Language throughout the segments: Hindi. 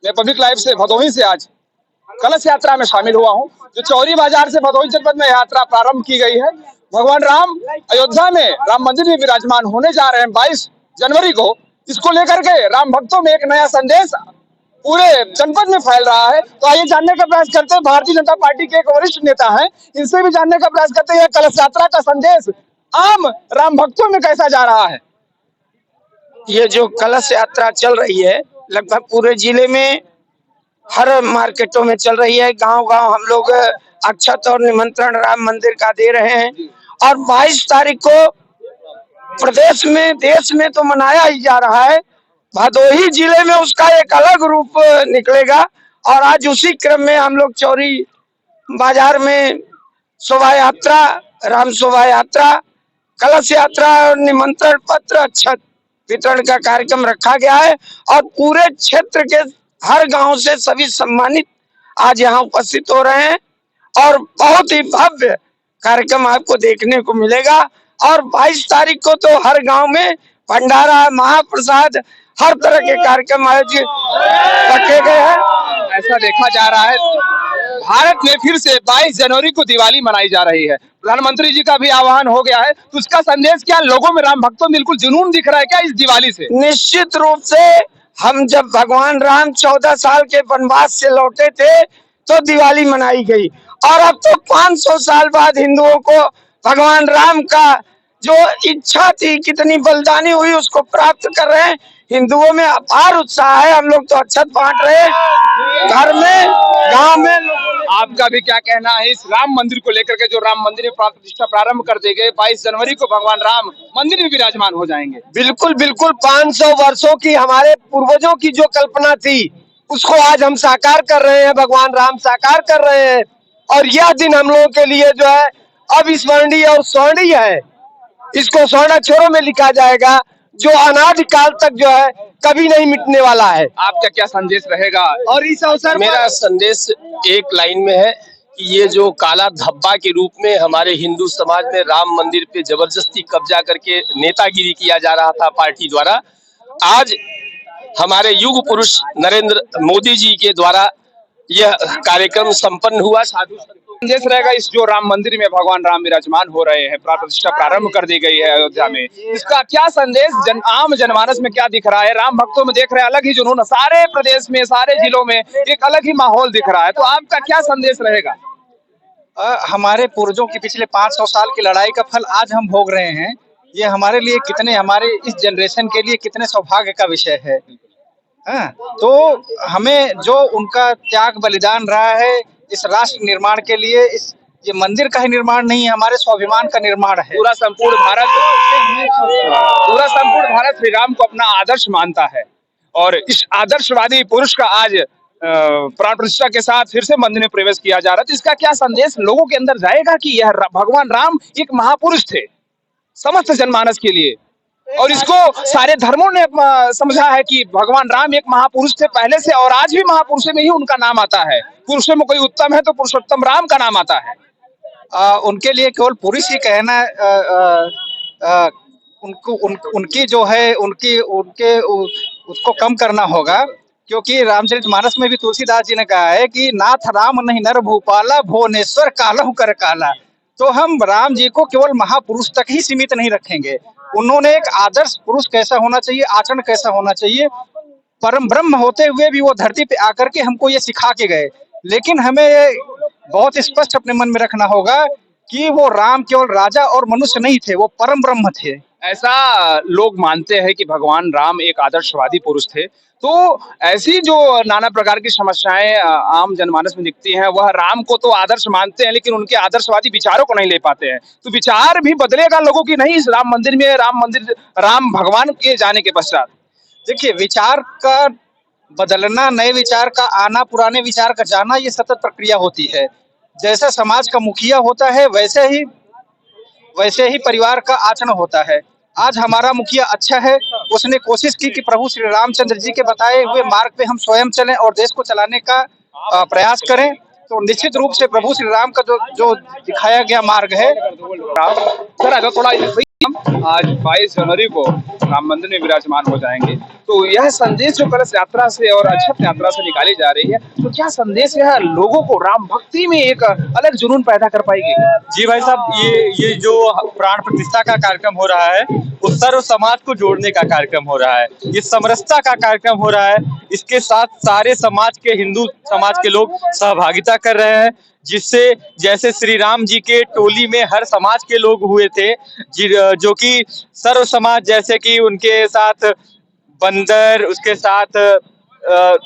मैं पब्लिक लाइव से भदोही से आज कलश यात्रा में शामिल हुआ हूं, जो चौरी बाजार से भदोही जनपद में यात्रा प्रारंभ की गई है। भगवान राम अयोध्या में राम मंदिर में विराजमान होने जा रहे हैं 22 जनवरी को। इसको लेकर के राम भक्तों में एक नया संदेश पूरे जनपद में फैल रहा है। तो आइए जानने का प्रयास करते हैं, भारतीय जनता पार्टी के एक वरिष्ठ नेता हैं, इनसे भी जानने का प्रयास करते हैं कलश यात्रा का संदेश आम राम भक्तों में कैसा जा रहा है। ये जो कलश यात्रा चल रही है लगभग पूरे जिले में हर मार्केटों में चल रही है। गांव-गांव हम लोग अक्षत और निमंत्रण राम मंदिर का दे रहे हैं और 22 तारीख को प्रदेश में देश में तो मनाया ही जा रहा है, भदोही जिले में उसका एक अलग रूप निकलेगा। और आज उसी क्रम में हम लोग चौरी बाजार में शोभा यात्रा, राम शोभा यात्रा, कलश यात्रा और निमंत्रण पत्र अक्षत वितरण का कार्यक्रम रखा गया है और पूरे क्षेत्र के हर गांव से सभी सम्मानित आज यहाँ उपस्थित हो रहे हैं और बहुत ही भव्य कार्यक्रम आपको देखने को मिलेगा। और 22 तारीख को तो हर गांव में भंडारा, महाप्रसाद, हर तरह के कार्यक्रम आयोजित रखे गए हैं। ऐसा देखा जा रहा है भारत में फिर से 22 जनवरी को दिवाली मनाई जा रही है। प्रधानमंत्री जी का भी आह्वान हो गया है, तो उसका संदेश क्या लोगों में, राम भक्तों में बिल्कुल जुनून दिख रहा है क्या इस दिवाली से? निश्चित रूप से हम जब भगवान राम 14 साल के वनवास से लौटे थे तो दिवाली मनाई गई और अब तो 500 साल बाद हिंदुओं को भगवान राम का जो इच्छा थी, कितनी बलिदानी हुई, उसको प्राप्त कर रहे हैं। हिंदुओं में अपार उत्साह है। हम लोग तो अक्षत बांट रहे हैं घर में, गांव में। आपका भी क्या कहना है इस राम मंदिर को लेकर के, जो राम मंदिर में प्राण प्रतिष्ठा प्रारंभ कर दी गई, 22 जनवरी को भगवान राम मंदिर में विराजमान हो जाएंगे? बिल्कुल बिल्कुल, 500 वर्षों की हमारे पूर्वजों की जो कल्पना थी उसको आज हम साकार कर रहे हैं, भगवान राम साकार कर रहे हैं। और यह दिन हम लोगों के लिए जो है अविस्मरणीय और स्वर्णीय है। इसको स्वर्णाक्षरों में लिखा जाएगा, जो अनादि काल तक जो है कभी नहीं मिटने वाला है। आपका क्या संदेश रहेगा? और इस अवसर मेरा संदेश एक लाइन में है कि ये जो काला धब्बा के रूप में हमारे हिंदू समाज में राम मंदिर पे जबरदस्ती कब्जा करके नेतागिरी किया जा रहा था पार्टी द्वारा, आज हमारे युग पुरुष नरेंद्र मोदी जी के द्वारा यह कार्यक्रम संपन्न हुआ। साधु संदेश रहेगा इस जो राम मंदिर में भगवान राम विराजमान हो रहे हैं, प्राण प्रतिष्ठा प्रारंभ कर दी गई है अयोध्या में, इसका क्या संदेश आम जनमानस में क्या दिख रहा है? राम भक्तों में देख रहे हैं अलग ही जुनून, सारे प्रदेश में, सारे जिलों में एक अलग ही माहौल दिख रहा है, तो आपका क्या संदेश रहेगा? हमारे पूर्वजों की पिछले 500 साल की लड़ाई का फल आज हम भोग रहे हैं। ये हमारे लिए कितने, हमारे इस जनरेशन के लिए कितने सौभाग्य का विषय है। तो हमें जो उनका त्याग बलिदान रहा है इस राष्ट्र निर्माण के लिए, इस ये मंदिर का ही निर्माण नहीं है, हमारे स्वाभिमान का निर्माण है। पूरा संपूर्ण भारत श्री राम को अपना आदर्श मानता है और इस आदर्शवादी पुरुष का आज प्राण प्रतिष्ठा के साथ फिर से मंदिर में प्रवेश किया जा रहा है। तो इसका क्या संदेश लोगों के अंदर जाएगा कि यह भगवान राम एक महापुरुष थे समस्त जनमानस के लिए, और इसको सारे धर्मों ने समझा है कि भगवान राम एक महापुरुष थे पहले से, और आज भी महापुरुषों में ही उनका नाम आता है। पुरुषों में कोई उत्तम है तो पुरुषोत्तम राम का नाम आता है। उनके लिए केवल पुरुष ही कहना, उनकी जो है उनके उसको कम करना होगा, क्योंकि रामचरितमानस में भी तुलसीदास जी ने कहा है कि नाथ राम नहीं नर भूपाला, भुवनेश्वर कालहु कर काला। तो हम राम जी को केवल महापुरुष तक ही सीमित नहीं रखेंगे। उन्होंने एक आदर्श पुरुष कैसा होना चाहिए, आचरण कैसा होना चाहिए, परम ब्रह्म होते हुए भी वो धरती पे आकर के हमको ये सिखा के गए। लेकिन हमें ये बहुत स्पष्ट अपने मन में रखना होगा कि वो राम केवल राजा और मनुष्य नहीं थे, वो परम ब्रह्म थे। ऐसा लोग मानते हैं कि भगवान राम एक आदर्शवादी पुरुष थे। तो ऐसी जो नाना प्रकार की समस्याएं आम जनमानस में दिखती हैं, वह राम को तो आदर्श मानते हैं लेकिन उनके आदर्शवादी विचारों को नहीं ले पाते हैं। तो विचार भी बदलेगा लोगों की नहीं इस राम मंदिर में, राम भगवान के जाने के पश्चात? देखिए, विचार का बदलना, नए विचार का आना, पुराने विचार का जाना, ये सतत प्रक्रिया होती है। जैसा समाज का मुखिया होता है वैसे ही परिवार का आचरण होता है। आज हमारा मुखिया अच्छा है, उसने कोशिश की कि प्रभु श्री रामचंद्र जी के बताए हुए मार्ग पे हम स्वयं चलें और देश को चलाने का प्रयास करें, तो निश्चित रूप से प्रभु श्री राम का जो दिखाया गया मार्ग है। सर अगर थोड़ा आज 22 जनवरी को राम मंदिर में विराजमान हो जाएंगे, तो यह संदेश जो कलश यात्रा से और अक्षत यात्रा से निकाली जा रही है, तो क्या संदेश यह लोगों को राम भक्ति में एक अलग जुनून पैदा कर पाएगी? जी भाई साहब, ये जो प्राण प्रतिष्ठा का कार्यक्रम हो रहा है वो सर्व समाज को जोड़ने का कार्यक्रम हो रहा है, ये समरसता का कार्यक्रम हो रहा है। इसके साथ सारे समाज के, हिंदू समाज के लोग सहभागिता कर रहे हैं, जिससे जैसे श्री राम जी के टोली में हर समाज के लोग हुए थे, जो कि सर्व समाज, जैसे कि उनके साथ बंदर, उसके साथ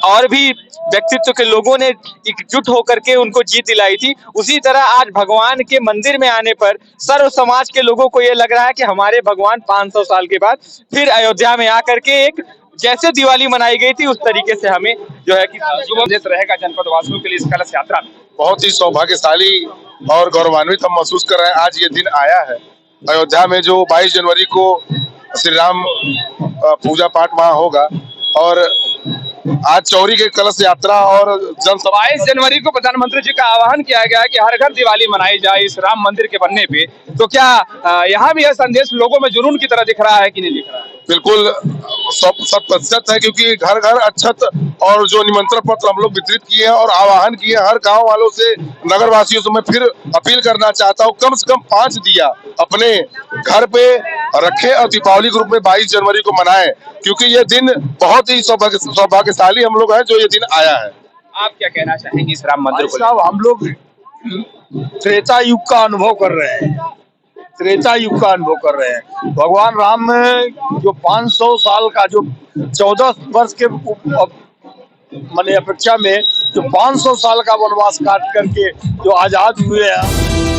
और भी व्यक्तित्व के लोगों ने एकजुट होकर के उनको जीत दिलाई थी, उसी तरह आज भगवान के मंदिर में आने पर सर्व समाज के लोगों को ये लग रहा है कि हमारे भगवान 500 साल के बाद फिर अयोध्या में आकर के एक जैसे दिवाली मनाई गई थी उस तरीके से हमें जो है कि संदेश रहेगा जनपद वासियों के लिए इस कलश यात्रा में। बहुत ही सौभाग्यशाली और गौरवान्वित हम महसूस कर रहे हैं। आज ये दिन आया है अयोध्या में, जो 22 जनवरी को श्री राम पूजा पाठ वहाँ होगा, और आज चौरी के कलश यात्रा और जनसभा 22 जनवरी को प्रधानमंत्री जी का आह्वान किया गया कि हर घर दिवाली मनाई जाए इस राम मंदिर के बनने पे, तो क्या यहाँ भी यह संदेश लोगों में जुनून की तरह दिख रहा है कि नहीं दिख रहा है? बिल्कुल 100% है, क्योंकि घर घर अक्षत और जो निमंत्रण पत्र हम लोग वितरित किए हैं और आह्वान किए हर गांव वालों से, नगर वासियों से मैं फिर अपील करना चाहता हूं, कम से कम 5 दिया अपने घर पे रखें और दीपावली के रूप में 22 जनवरी को मनाएं, क्योंकि ये दिन बहुत ही सौभाग्यशाली हम लोग हैं जो ये दिन आया है। आप क्या कहना चाहेंगे इस राम मंदिर को? साहब, हम लोग त्रेता युग का अनुभव कर रहे हैं, त्रेता युग का अनुभव कर रहे हैं। भगवान राम में जो 500 साल का, जो 14 वर्ष के माने अपेक्षा में जो 500 साल का वनवास काट करके जो आजाद हुए हैं,